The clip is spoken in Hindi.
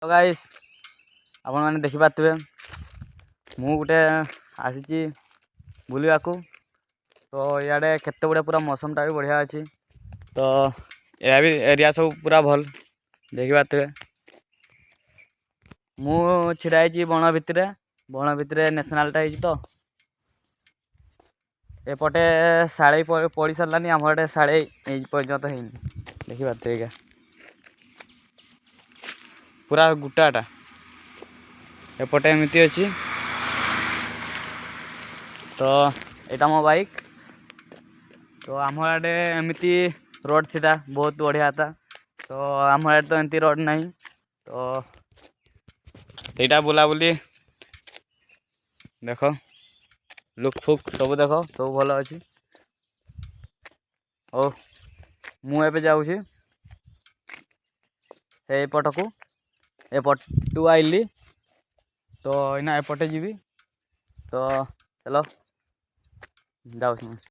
तो गाइस आपण मैंने देखी पारे मु गोटे आसी बुलवा को तो इे केते गुड़े पूरा मौसमटा भी बढ़िया अच्छी तो यह भी एरिया सब पूरा भल देखी पारे मु छिड़ाई बण भितर नेशनालटा तो एपटे साढ़े पड़ सारानी आम एटे साढ़े पर्यंत है देखी पारे पूरा गुटाटा एपटे एमती अच्छी तो यहाँ मो बाइक तो आम आड़े एमती रोड था बहुत बढ़िया था तो आम आड़े तो एमती रोड नहीं तो यहाँ बुलाबुली देख लुक फुक सब देख सब भल अच्छी ओ मुझे जाऊँगी एपट को एपटू आइली तो इना एपटे जीवी तो चलो जाऊँ।